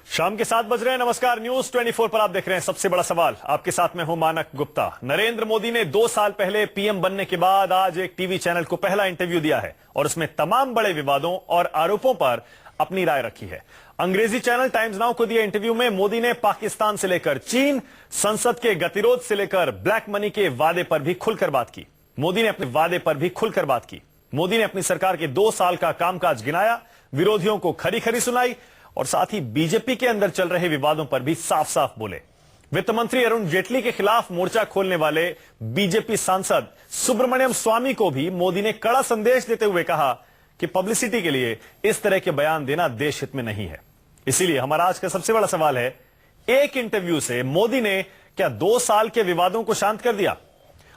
शाम के 7 बज रहे हैं। नमस्कार, न्यूज 24 पर आप देख रहे हैं सबसे बड़ा सवाल। आपके साथ में हूं मानक गुप्ता। नरेंद्र मोदी ने 2 साल पहले पीएम बनने के बाद आज एक टीवी चैनल को पहला इंटरव्यू दिया है और उसमें तमाम बड़े विवादों और आरोपों पर अपनी राय रखी है। अंग्रेजी चैनल टाइम्स नाउ को दिए इंटरव्यू में मोदी ने पाकिस्तान से लेकर चीन, संसद के गतिरोध से लेकर ब्लैक मनी के वादे पर भी खुलकर बात की। मोदी ने अपने वादे पर भी खुलकर बात की। मोदी ने अपनी सरकार के 2 साल का कामकाज गिनाया, विरोधियों को खरी खरी सुनाई और साथ ही बीजेपी के अंदर चल रहे विवादों पर भी साफ साफ बोले। वित्त मंत्री अरुण जेटली के खिलाफ मोर्चा खोलने वाले बीजेपी सांसद सुब्रमण्यम स्वामी को भी मोदी ने कड़ा संदेश देते हुए कहा कि पब्लिसिटी के लिए इस तरह के बयान देना देश हित में नहीं है। इसीलिए हमारा आज का सबसे बड़ा सवाल है, एक इंटरव्यू से मोदी ने क्या 2 साल के विवादों को शांत कर दिया?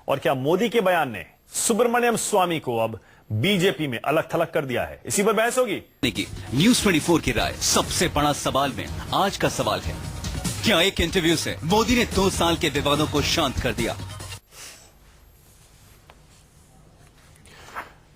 और क्या मोदी के बयान ने सुब्रमण्यम स्वामी को अब बीजेपी में अलग थलग कर दिया है? इसी पर बहस होगी। न्यूज 24 की राय सबसे बड़ा सवाल में आज का सवाल है, क्या एक इंटरव्यू से मोदी ने 2 साल के विवादों को शांत कर दिया?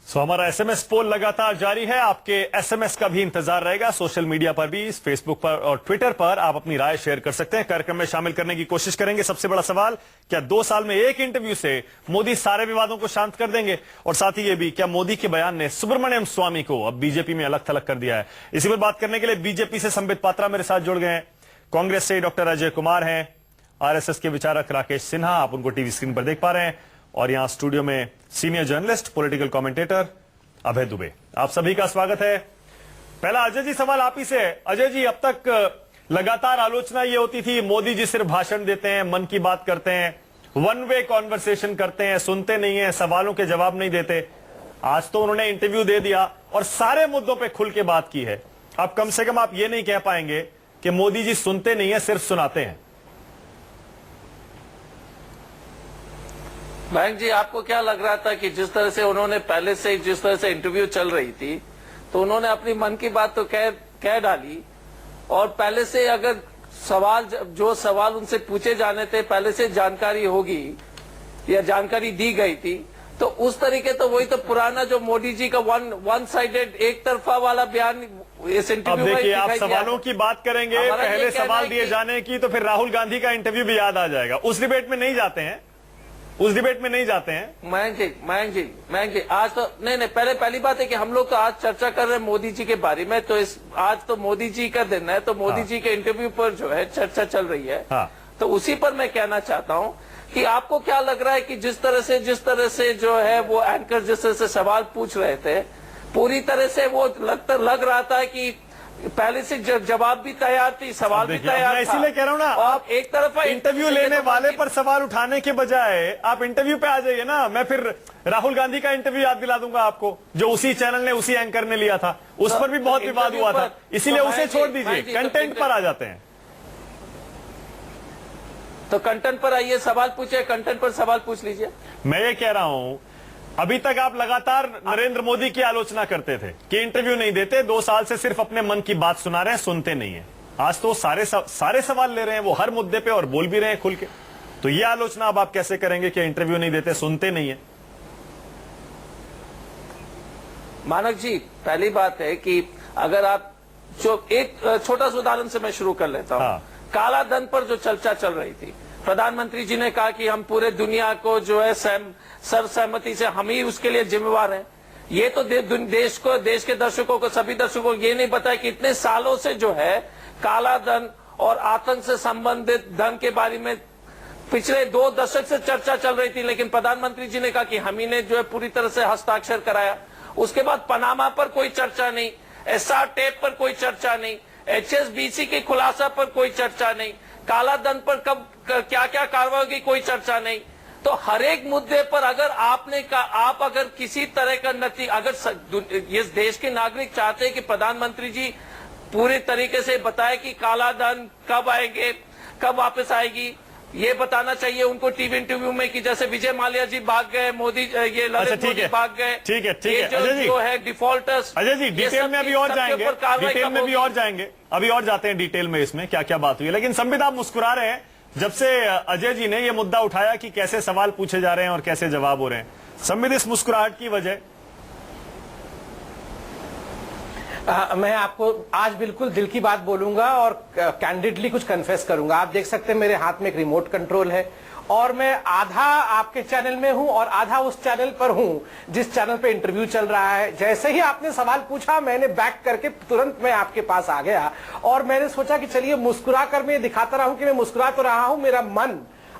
हमारा एसएमएस पोल लगातार जारी है। आपके एसएमएस का भी इंतजार रहेगा। सोशल मीडिया पर भी, फेसबुक पर और ट्विटर पर आप अपनी राय शेयर कर सकते हैं। कार्यक्रम में शामिल करने की कोशिश करेंगे। सबसे बड़ा सवाल, क्या 2 साल में एक इंटरव्यू से मोदी सारे विवादों को शांत कर देंगे? और साथ ही ये भी, क्या मोदी के बयान ने सुब्रमण्यम स्वामी को अब बीजेपी में अलग थलग कर दिया है? इसी पर बात करने के लिए बीजेपी से संबित पात्रा मेरे साथ जुड़ गए हैं। कांग्रेस से डॉक्टर अजय कुमार हैं, आरएसएस के विचारक राकेश सिन्हा, आप उनको टीवी स्क्रीन पर देख पा रहे हैं, और यहां स्टूडियो में सीनियर जर्नलिस्ट, पॉलिटिकल कमेंटेटर अभय दुबे। आप सभी का स्वागत है। पहला अजय जी सवाल आप ही से है। अजय जी, अब तक लगातार आलोचना ये होती थी मोदी जी सिर्फ भाषण देते हैं, मन की बात करते हैं, वन वे कॉन्वर्सेशन करते हैं, सुनते नहीं है, सवालों के जवाब नहीं देते। आज तो उन्होंने इंटरव्यू दे दिया और सारे मुद्दों पे खुल के बात की है। अब कम से कम आप ये नहीं कह पाएंगे कि मोदी जी सुनते नहीं है, सिर्फ सुनाते हैं। बैंक जी, आपको क्या लग रहा था कि जिस तरह से उन्होंने पहले से जिस तरह से इंटरव्यू चल रही थी, तो उन्होंने अपनी मन की बात तो कह डाली, और पहले से अगर जो सवाल उनसे पूछे जाने थे पहले से जानकारी होगी या जानकारी दी गई थी, तो उस तरीके तो वही तो पुराना जो मोदी जी का वन साइडेड एक तरफा वाला बयान इस इंटरव्यू में देखिए, आप सवालों की बात करेंगे, पहले सवाल दिए जाने की, तो फिर राहुल गांधी का इंटरव्यू भी याद आ जाएगा। उस डिबेट में नहीं जाते हैं, उस डिबेट में नहीं जाते हैं। मयंक जी, आज तो नहीं, पहली बात है कि हम लोग तो आज चर्चा कर रहे हैं मोदी जी के बारे में, तो आज तो मोदी जी का दिन है, तो मोदी जी के इंटरव्यू पर जो है चर्चा चल रही है। तो उसी पर मैं कहना चाहता हूं कि आपको क्या लग रहा है कि जिस तरह से जो है वो एंकर जिस तरह से सवाल पूछ रहे थे, पूरी तरह से वो लग रहा था कि पहले से जवाब भी तैयार थी, सवाल भी तैयार था। इसीलिए कह रहा हूं ना, आप एक तरफ इंटरव्यू लेने वाले पर सवाल उठाने के बजाय आप इंटरव्यू पे आ जाइए ना। मैं फिर राहुल गांधी का इंटरव्यू याद दिला दूंगा आपको, जो उसी चैनल ने, उसी एंकर ने लिया था। उस पर भी बहुत विवाद हुआ था, इसीलिए उसे छोड़ दीजिए, कंटेंट पर आ जाते हैं। तो कंटेंट पर आइए, सवाल पूछिए, कंटेंट पर सवाल पूछ लीजिए। मैं ये कह रहा हूं, अभी तक आप लगातार नरेंद्र मोदी की आलोचना करते थे कि इंटरव्यू नहीं देते, 2 साल से सिर्फ अपने मन की बात सुना रहे हैं, सुनते नहीं है। आज तो सारे सवाल ले रहे हैं वो, हर मुद्दे पे, और बोल भी रहे हैं खुल के। तो ये आलोचना अब आप कैसे करेंगे कि इंटरव्यू नहीं देते, सुनते नहीं है? मानक जी, पहली बात है कि अगर आप एक छोटा सा उदाहरण से मैं शुरू कर लेता हूं। काला धन पर जो चर्चा चल रही थी, प्रधानमंत्री जी ने कहा कि हम पूरे दुनिया को जो है सर्वसहमति से हम ही उसके लिए जिम्मेवार हैं। ये तो देश के दर्शकों को, सभी दर्शकों को ये नहीं पता है कि इतने सालों से जो है काला धन और आतंक से संबंधित धन के बारे में पिछले 2 दशक से चर्चा चल रही थी, लेकिन प्रधानमंत्री जी ने कहा कि हम ही ने जो है पूरी तरह से हस्ताक्षर कराया। उसके बाद पनामा पर कोई चर्चा नहीं, एसआर टेप पर कोई चर्चा नहीं, एचएसबीसी के खुलासा पर कोई चर्चा नहीं, काला धन पर कब क्या क्या कार्रवाई होगी कोई चर्चा नहीं। तो हर एक मुद्दे पर अगर आप अगर किसी तरह का अगर इस देश के नागरिक चाहते हैं कि प्रधानमंत्री जी पूरी तरीके से बताए कि काला धन कब आएंगे, कब वापस आएगी, ये बताना चाहिए उनको टीवी इंटरव्यू में, कि जैसे विजय माल्या जी भाग गए, मोदी ये नरेंद्र मोदी भाग गए। ठीक है जो है डिफॉल्टर्स। अजय जी, डिटेल में अभी और जाएंगे, डिटेल में भी और जाएंगे, अभी और जाते हैं डिटेल में इसमें क्या क्या बात हुई। लेकिन संबित, आप मुस्कुरा रहे हैं जब से अजय जी ने यह मुद्दा उठाया कि कैसे सवाल पूछे जा रहे हैं और कैसे जवाब हो रहे हैं। संबित, इस मुस्कुराहट की वजह? मैं आपको आज बिल्कुल दिल की बात बोलूंगा और कैंडिडली कुछ कन्फेस करूंगा। आप देख सकते हैं मेरे हाथ में एक रिमोट कंट्रोल है और मैं आधा आपके चैनल में हूं और आधा उस चैनल पर हूं जिस चैनल पे इंटरव्यू चल रहा है। जैसे ही आपने सवाल पूछा मैंने बैक करके तुरंत मैं आपके पास आ गया और मैंने सोचा कि चलिए मुस्कुरा कर मैं दिखाता रहा हूं कि मैं मुस्कुरा तो रहा हूं, मेरा मन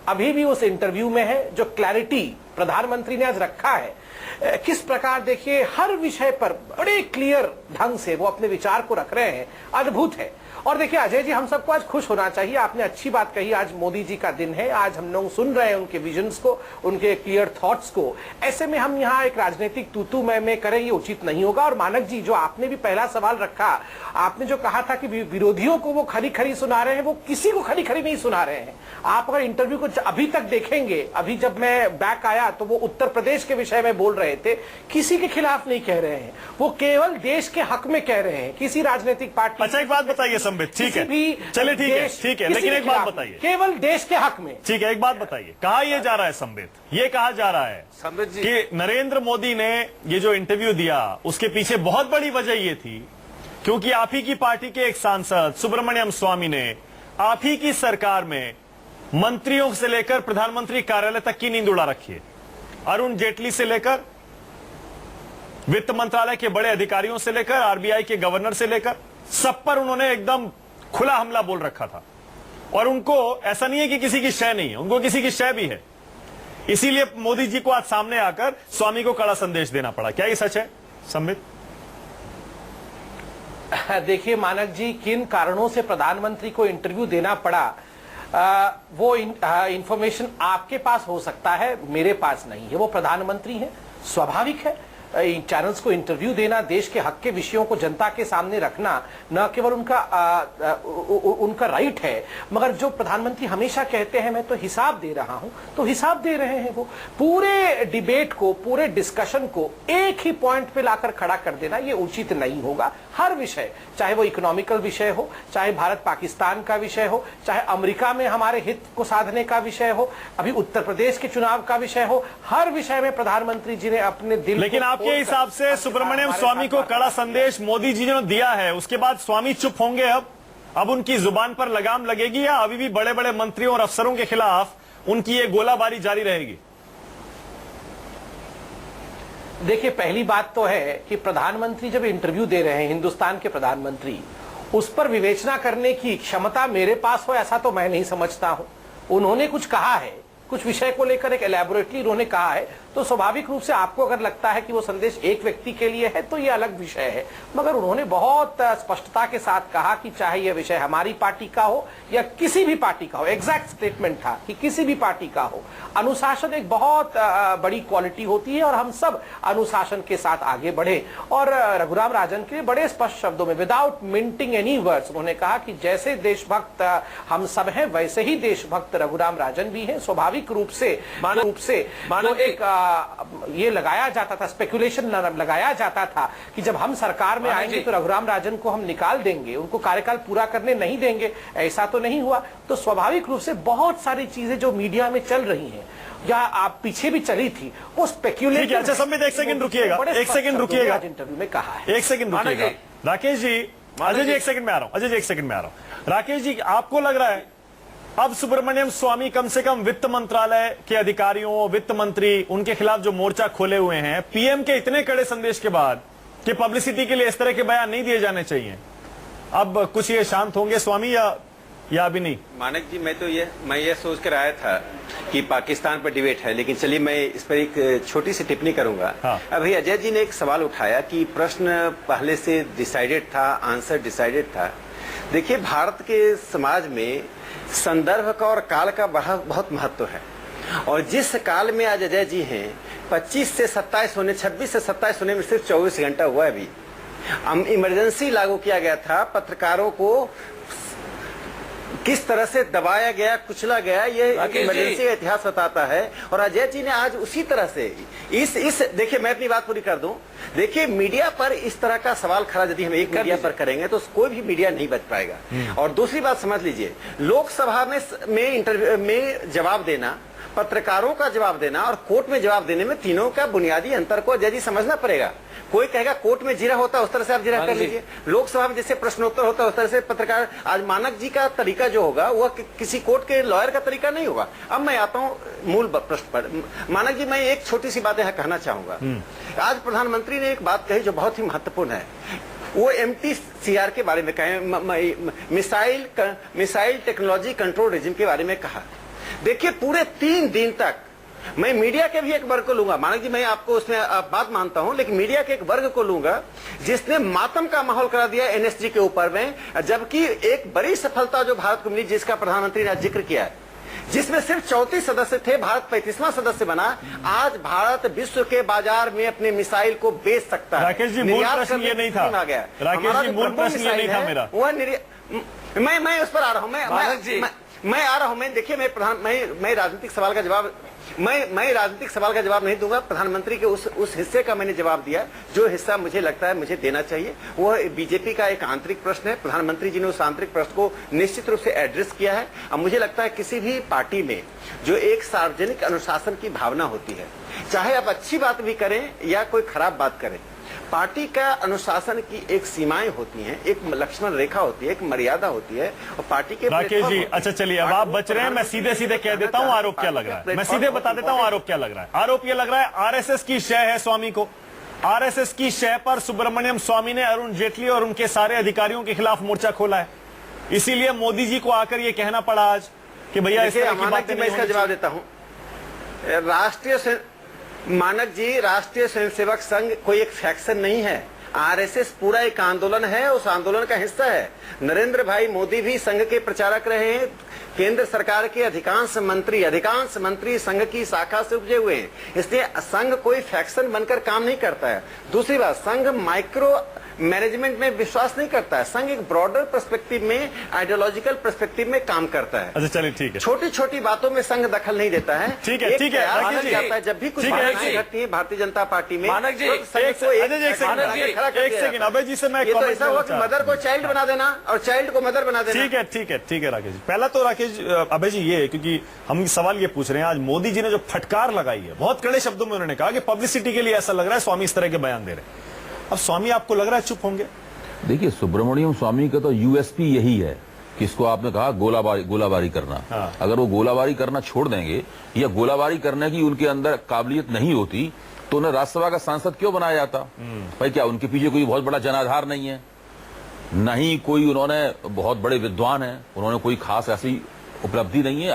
अभी भी उस इंटरव्यू में है जो क्लैरिटी प्रधानमंत्री ने आज रखा है। किस प्रकार देखिए हर विषय पर बड़े क्लियर ढंग से वो अपने विचार को रख रहे हैं, अद्भुत है। और देखिए अजय जी, हम सबको आज खुश होना चाहिए। आपने अच्छी बात कही, आज मोदी जी का दिन है, आज हम लोग सुन रहे हैं उनके विजन्स को, उनके क्लियर थॉट्स को। ऐसे में हम यहाँ एक राजनीतिक तूतू मैं करें ये उचित नहीं होगा। और मानक जी, जो आपने भी पहला सवाल रखा, आपने जो कहा था कि विरोधियों को वो खरी खरी सुना रहे हैं, वो किसी को खरी खरी नहीं सुना रहे हैं। आप अगर इंटरव्यू को अभी तक देखेंगे, अभी जब मैं बैक आया तो वो उत्तर प्रदेश के विषय में बोल रहे थे, किसी के खिलाफ नहीं कह रहे हैं, वो केवल देश के हक में कह रहे हैं, किसी राजनीतिक पार्टी। अच्छा, एक बात बताइए संबित, ठीक है, चलिए ठीक है, लेकिन एक बात बताइए, केवल देश के हक में। ठीक है, एक बात बताइए, कहा यह जा रहा है संबित, ये कहा जा रहा है संबित जी कि नरेंद्र मोदी ने ये जो इंटरव्यू दिया उसके पीछे बहुत बड़ी वजह ये थी क्योंकि आप ही की पार्टी के एक सांसद सुब्रमण्यम स्वामी ने आप ही की सरकार में मंत्रियों से लेकर प्रधानमंत्री कार्यालय तक की नींद उड़ा रखी है। अरुण जेटली से लेकर वित्त मंत्रालय के बड़े अधिकारियों से लेकर आरबीआई के गवर्नर से लेकर सब पर उन्होंने एकदम खुला हमला बोल रखा था। और उनको ऐसा नहीं है कि किसी की शय नहीं है, उनको किसी की शय भी है। इसीलिए मोदी जी को आज सामने आकर स्वामी को कड़ा संदेश देना पड़ा। क्या ये सच है संबित? देखिए मानक जी, किन कारणों से प्रधानमंत्री को इंटरव्यू देना पड़ा, वो इंफॉर्मेशन आपके पास हो सकता है, मेरे पास नहीं है। वो प्रधानमंत्री हैं, स्वाभाविक है चैनल्स को इंटरव्यू देना, देश के हक के विषयों को जनता के सामने रखना न केवल उनका राइट है, मगर जो प्रधानमंत्री हमेशा कहते हैं मैं तो हिसाब दे रहा हूं, तो हिसाब दे रहे हैं। वो पूरे डिबेट को, पूरे डिस्कशन को एक ही पॉइंट पे लाकर खड़ा कर देना ये उचित नहीं होगा। हर विषय, चाहे वो इकोनॉमिकल विषय हो, चाहे भारत पाकिस्तान का विषय हो, चाहे अमेरिका में हमारे हित को साधने का विषय हो, अभी उत्तर प्रदेश के चुनाव का विषय हो, हर विषय में प्रधानमंत्री जी ने अपने दिल। लेकिन आपके हिसाब से सुब्रमण्यम स्वामी को कड़ा संदेश मोदी जी ने दिया है, उसके बाद स्वामी चुप होंगे? अब उनकी जुबान पर लगाम लगेगी या अभी भी बड़े बड़े मंत्रियों और अफसरों के खिलाफ उनकी ये गोलाबारी जारी रहेगी? देखिए, पहली बात तो है कि प्रधानमंत्री जब इंटरव्यू दे रहे हैं, हिंदुस्तान के प्रधानमंत्री, उस पर विवेचना करने की क्षमता मेरे पास हो ऐसा तो मैं नहीं समझता हूं। उन्होंने कुछ कहा है, कुछ विषय को लेकर एक एलैबोरेटली उन्होंने कहा है, तो स्वाभाविक रूप से आपको अगर लगता है कि वो संदेश एक व्यक्ति के लिए है तो ये अलग विषय है। मगर उन्होंने बहुत स्पष्टता के साथ कहा कि चाहे यह विषय हमारी पार्टी का हो या किसी भी पार्टी का हो, एग्जैक्ट स्टेटमेंट था कि किसी भी पार्टी का हो, अनुशासन एक बहुत बड़ी क्वालिटी होती है और हम सब अनुशासन के साथ आगे बढ़े। और रघुराम राजन के लिए बड़े स्पष्ट शब्दों में, विदाउट मिंटिंग एनी वर्ड्स, उन्होंने कहा कि जैसे देशभक्त हम सब हैं वैसे ही देशभक्त रघुराम राजन भी हैं। स्वाभाविक रूप से तो एक ये लगाया जाता था, स्पेकुलेशन लगाया जाता था कि जब हम सरकार में आएंगे तो रघुराम राजन को हम निकाल देंगे, उनको कार्यकाल पूरा करने नहीं देंगे। ऐसा तो नहीं हुआ। तो स्वाभाविक रूप से बहुत सारी चीजें जो मीडिया में चल रही हैं या आप पीछे भी चली थी, वो स्पेकुलेशन। अच्छा संबित, एक सेकंड रुकिएगा, एक सेकंड रुकिएगा, इंटरव्यू में कहा है, एक सेकंड रुकिएगा। राकेश जी, अजय जी एक सेकंड में आ रहा हूं, अजय जी एक सेकंड में आ रहा हूं। राकेश जी, आपको लग रहा है अब सुब्रमण्यम स्वामी कम से कम वित्त मंत्रालय के अधिकारियों, वित्त मंत्री, उनके खिलाफ जो मोर्चा खोले हुए हैं, पीएम के इतने कड़े संदेश के बाद कि पब्लिसिटी के लिए इस तरह के बयान नहीं दिए जाने चाहिए, अब कुछ ये शांत होंगे स्वामी या अभी नहीं? मानक जी, मैं ये सोच कर आया था कि पाकिस्तान पर डिबेट है, लेकिन चलिए मैं इस पर एक छोटी सी टिप्पणी करूंगा। हाँ। अभी अजय जी ने एक सवाल उठाया कि प्रश्न पहले से डिसाइडेड था, आंसर डिसाइडेड था। देखिए, भारत के समाज में संदर्भ का और काल का बहुत महत्व है। और जिस काल में आज अजय जी हैं, 25 से 27 होने, 26 से 27 होने में सिर्फ 24 घंटा हुआ है। अभी इमरजेंसी लागू किया गया था, पत्रकारों को किस तरह से दबाया गया, कुचला गया, ये इमरजेंसी का इतिहास बताता है। और अजय जी ने आज उसी तरह से इस देखिए, मैं अपनी बात पूरी कर दूं। देखिए, मीडिया पर इस तरह का सवाल खड़ा यदि हम एक मीडिया पर करेंगे तो कोई भी मीडिया नहीं बच पाएगा। और दूसरी बात समझ लीजिए, लोकसभा में इंटरव्यू में जवाब देना पत्रकारों का जवाब देना और कोर्ट में जवाब देने में तीनों का बुनियादी अंतर को जज समझना पड़ेगा। कोई कहेगा कोर्ट में जिरा होता है, उस तरह से आप जिरा कर लीजिए। लोकसभा में जैसे प्रश्नोत्तर होता है उस तरह से पत्रकार, आज मानक जी का तरीका जो होगा वह किसी कोर्ट के लॉयर का तरीका नहीं होगा। अब मैं आता हूँ मूल प्रश्न पर। मानक जी, मैं एक छोटी सी बात यहाँ कहना चाहूंगा। आज प्रधानमंत्री ने एक बात कही जो बहुत ही महत्वपूर्ण है, वो MTCR के बारे में कहे, मिसाइल टेक्नोलॉजी कंट्रोल रेजिम के बारे में कहा। देखिए, पूरे 3 दिन तक मैं मीडिया के भी एक वर्ग को लूंगा, मानक जी मैं आपको उसमें बात मानता हूं, लेकिन मीडिया के एक वर्ग को लूंगा जिसने मातम का माहौल करा दिया NSG के ऊपर में, जबकि एक बड़ी सफलता जो भारत को मिली जिसका प्रधानमंत्री ने जिक्र किया है, जिसमें सिर्फ 34 सदस्य थे, भारत 35वां सदस्य बना। आज भारत विश्व के बाजार में अपने मिसाइल को बेच सकता है। राकेश जी, मूल प्रश्न ये नहीं था। राकेश जी, मूल प्रश्न ये नहीं था मेरा। मैं उस पर आ रहा हूं। मैं आ रहा हूं। मैं देखिए, मैं राजनीतिक सवाल का जवाब मैं राजनीतिक सवाल का जवाब नहीं दूंगा। प्रधानमंत्री के उस हिस्से का मैंने जवाब दिया जो हिस्सा मुझे लगता है मुझे देना चाहिए। वह बीजेपी का एक आंतरिक प्रश्न है। प्रधानमंत्री जी ने उस आंतरिक प्रश्न को निश्चित रूप से एड्रेस किया है। अब मुझे लगता है किसी भी पार्टी में जो एक सार्वजनिक अनुशासन की भावना होती है, चाहे आप अच्छी बात भी करें या कोई खराब बात करें, पार्टी का अनुशासन की एक सीमाएं होती हैं, एक लक्ष्मण रेखा होती है, एक मर्यादा होती है, और पार्टी के राकेश जी, अच्छा चलिए, अब आप बच रहे हैं। मैं सीधे सीधे कह देता हूं आरोप क्या लग रहा है। मैं सीधे बता देता हूं आरोप क्या लग रहा है। आरोप ये लग रहा है RSS की शय है स्वामी को। RSS की शय पर सुब्रमण्यम स्वामी ने अरुण जेटली और उनके सारे अधिकारियों के खिलाफ मोर्चा खोला है। इसीलिए मोदी जी को आकर ये कहना पड़ा आज कि भैया इस तरह की बातें मैं इसका जवाब देता हूं। मानक जी, राष्ट्रीय स्वयंसेवक संघ कोई एक फैक्शन नहीं है। RSS पूरा एक आंदोलन है, उस आंदोलन का हिस्सा है। नरेंद्र भाई मोदी भी संघ के प्रचारक रहे हैं। केंद्र सरकार के अधिकांश मंत्री संघ की शाखा से उपजे हुए हैं। इसलिए संघ कोई फैक्शन बनकर काम नहीं करता है। दूसरी बात, संघ माइक्रो मैनेजमेंट में विश्वास नहीं करता है। संघ एक ब्रॉडर पर्सपेक्टिव में, आइडियोलॉजिकल पर्सपेक्टिव में काम करता है। अच्छा चलिए, ठीक है। छोटी छोटी बातों में संघ दखल नहीं देता है। ठीक है, ठीक है। जाता है जब भी कुछ घटनाएं घटती है भारतीय जनता पार्टी में, मानक जी, एक सेकंड अभय जी से मैं ऐसा हुआ कि मदर को चाइल्ड बना देना और चाइल्ड को मदर बना देना। ठीक है राकेश जी। पहला तो राकेश अभय जी ये, क्योंकि हम सवाल ये पूछ रहे हैं, आज मोदी जी ने जो फटकार लगाई है, बहुत कड़े शब्दों में उन्होंने कहा कि पब्लिसिटी के लिए ऐसा लग रहा है स्वामी इस तरह के बयान दे रहे हैं। अब स्वामी आपको लग रहा है चुप होंगे? देखिए, सुब्रमण्यम स्वामी का तो USP यही है कि इसको आपने कहा गोलाबारी करना। हाँ। अगर वो गोलाबारी करना छोड़ देंगे या गोलाबारी करने की उनके अंदर काबिलियत नहीं होती तो उन्हें राज्यसभा का सांसद क्यों बनाया जाता? भाई, क्या उनके पीछे कोई बहुत बड़ा जनाधार नहीं है? नहीं कोई उन्होंने बहुत बड़े विद्वान है, उन्होंने कोई खास ऐसी उपलब्धि नहीं है।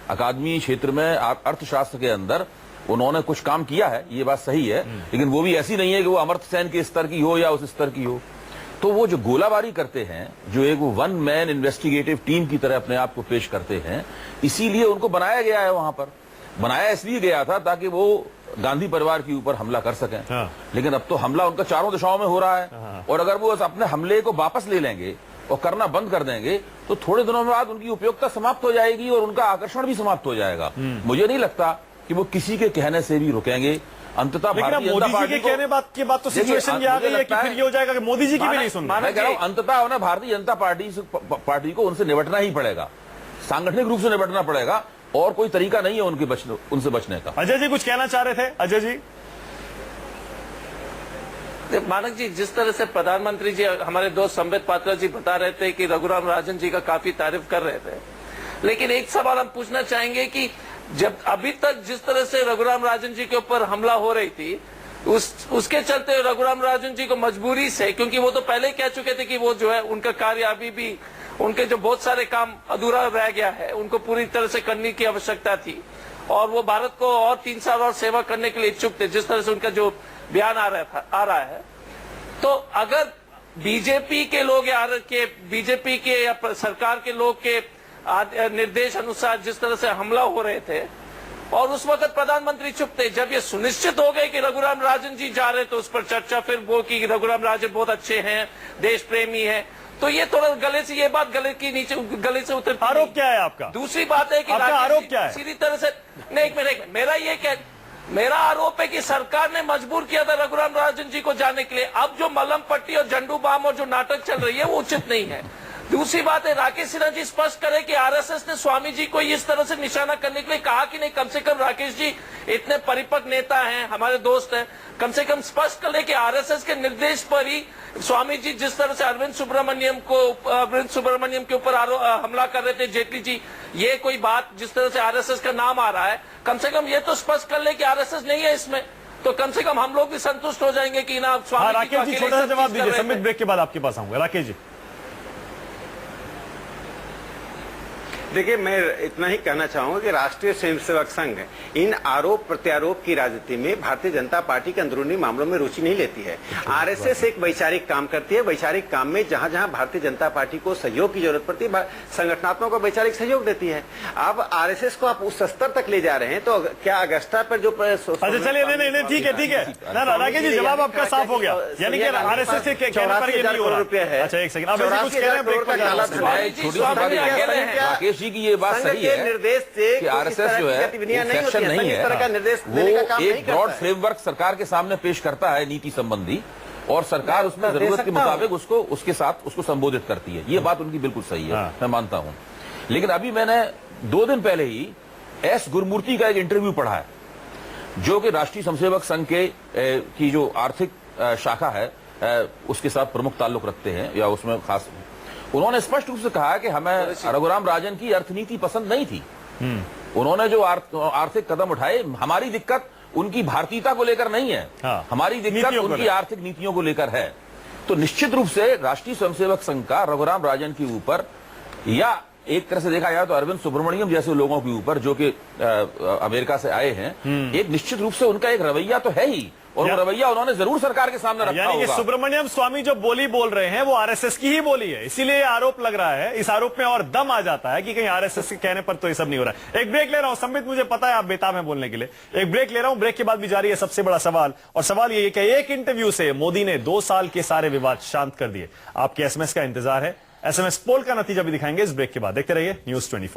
अकादमी क्षेत्र में अर्थशास्त्र के अंदर उन्होंने कुछ काम किया है, ये बात सही है, लेकिन वो भी ऐसी नहीं है कि वो अमर्त्य सेन के स्तर की हो या उस स्तर की हो। तो वो जो गोलाबारी करते हैं, जो एक वन मैन इन्वेस्टिगेटिव टीम की तरह अपने आप को पेश करते हैं, इसीलिए उनको बनाया गया है। वहां पर बनाया इसलिए गया था ताकि वो गांधी परिवार के ऊपर हमला कर सकें। हाँ। लेकिन अब तो हमला उनका चारों दिशाओं में हो रहा है। हाँ। और अगर वो अपने हमले को वापस ले लेंगे और करना बंद कर देंगे तो थोड़े दिनों बाद उनकी उपयोगिता समाप्त हो जाएगी और उनका आकर्षण भी समाप्त हो जाएगा। मुझे नहीं लगता कि वो किसी के कहने से भी रुकेंगे। अंततः भारतीय जनता पार्टी के कहने की बात तो सिचुएशन ये आ गई है कि फिर ये हो जाएगा कि मोदी जी की भी नहीं सुन रहे। मैं कह रहा हूं, अंततः उन्हें भारतीय जनता पार्टी को उनसे निपटना ही पड़ेगा, सांगठनिक रूप से निपटना पड़ेगा, और कोई तरीका नहीं है उनसे बचने का। अजय जी कुछ कहना चाह रहे थे? अजय जी, मानक जी, जिस तरह से प्रधानमंत्री जी हमारे दोस्त संबित पात्रा जी बता रहे थे कि रघुराम राजन जी का काफी तारीफ कर रहे थे, लेकिन एक सवाल हम पूछना चाहेंगे कि जब अभी तक जिस तरह से रघुराम राजन जी के ऊपर हमला हो रही थी, उसके चलते रघुराम राजन जी को मजबूरी से, क्योंकि वो तो पहले कह चुके थे कि वो जो है उनका कार्य अभी भी, उनके जो बहुत सारे काम अधूरा रह गया है, उनको पूरी तरह से करने की आवश्यकता थी और वो भारत को और 3 साल और सेवा करने के लिए इच्छुक थे, जिस तरह से उनका जो बयान आ रहा है। तो अगर बीजेपी के लोग या बीजेपी के या सरकार के लोग के निर्देश अनुसार जिस तरह से हमला हो रहे थे और उस वक्त प्रधानमंत्री चुप थे, जब ये सुनिश्चित हो गए कि रघुराम राजन जी जा रहे तो उस पर चर्चा फिर वो कि रघुराम राजन बहुत अच्छे हैं, देश प्रेमी है, तो ये थोड़ा गले से ये बात गले से उतर। आरोप क्या है आपका? दूसरी बात है कि आपका आरोप क्या है? सीधी तरह से नहीं, एक मिनट, मेरा आरोप है कि सरकार ने मजबूर किया था रघुराम राजन जी को जाने के लिए। अब जो मलम पट्टी और झंडू बाम और जो नाटक चल रही है वो उचित नहीं है। दूसरी बात है, राकेश सिन्हा जी स्पष्ट करे कि आरएसएस ने स्वामी जी को इस तरह से निशाना करने के लिए कहा कि नहीं। कम से कम राकेश जी इतने परिपक्व नेता हैं, हमारे दोस्त हैं, कम से कम स्पष्ट कर ले कि आरएसएस के निर्देश पर ही स्वामी जी जिस तरह से अरविंद सुब्रमण्यम के ऊपर हमला कर रहे थे, जेटली जी, ये कोई बात जिस तरह से आरएसएस का नाम आ रहा है, कम से कम ये तो स्पष्ट कर ले कि आरएसएस नहीं है इसमें, तो कम से कम हम लोग भी संतुष्ट हो जाएंगे कि ना स्वामी राकेश जी छोटा सा जवाब दीजिए, संबित ब्रेक के बाद आपके पास आऊंगा। राकेश जी देखिए, मैं इतना ही कहना चाहूंगा कि राष्ट्रीय स्वयंसेवक संघ इन आरोप प्रत्यारोप की राजनीति में भारतीय जनता पार्टी के अंदरूनी मामलों में रुचि नहीं लेती है। आरएसएस एक वैचारिक काम करती है। वैचारिक काम में जहां जहां भारतीय जनता पार्टी को सहयोग की जरूरत पड़ती है, संगठनात्मक को वैचारिक सहयोग देती है। अब आरएसएस को आप उस स्तर तक ले जा रहे हैं, तो क्या अगस्ता पर जो अच्छा चलिए, नहीं ठीक है राकेश जी, जवाब आपका साफ हो गया, यानी कि आरएसएस के कहने पर ये नहीं हो रहा है। अच्छा एक सेकंड, राकेश जी की ये बात सही है निर्देश से कि आरएसएस जो है सेक्शन नहीं है, वो एक ब्रॉड फ्रेमवर्क सरकार के सामने पेश करता है नीति संबंधी, और सरकार उसमें जरूरत के मुताबिक उसके साथ उसको संबोधित करती है। ये बात उनकी बिल्कुल सही है, मैं मानता हूं। लेकिन अभी मैंने 2 दिन पहले ही एस गुरमूर्ति का एक इंटरव्यू पढ़ा है, जो कि राष्ट्रीय स्वयंसेवक संघ की जो आर्थिक शाखा है उसके साथ प्रमुख ताल्लुक रखते हैं, या उसमें खास उन्होंने स्पष्ट रूप से कहा कि हमें रघुराम राजन की अर्थनीति पसंद नहीं थी। उन्होंने जो आर्थिक कदम उठाए, हमारी दिक्कत उनकी भारतीयता को लेकर नहीं है, हमारी दिक्कत उनकी आर्थिक नीतियों को लेकर है। तो निश्चित रूप से राष्ट्रीय स्वयंसेवक संघ का रघुराम राजन के ऊपर, या एक तरह से देखा जाए तो अरविंद सुब्रमण्यम जैसे लोगों के ऊपर जो कि अमेरिका से आए हैं, एक निश्चित रूप से उनका एक रवैया तो है ही, और वो रवैया उन्होंने जरूर सरकार के सामने रखा यानी कि सुब्रमण्यम स्वामी जो बोली बोल रहे हैं वो आरएसएस की ही बोली है, इसीलिए आरोप लग रहा है। इस आरोप में और दम आ जाता है कि कहीं आरएसएस के कहने पर तो ये सब नहीं हो रहा है। एक ब्रेक ले रहा हूं संबित, मुझे पता है आप बेताब हैं बोलने के लिए, एक ब्रेक ले रहा हूं। ब्रेक के बाद भी जारी है सबसे बड़ा सवाल, और सवाल ये कि एक इंटरव्यू से मोदी ने 2 साल के सारे विवाद शांत कर दिए। आपके एसएमएस का इंतजार है, एसएमएस पोल का नतीजा भी दिखाएंगे इस ब्रेक के बाद। देखते रहिए News 24।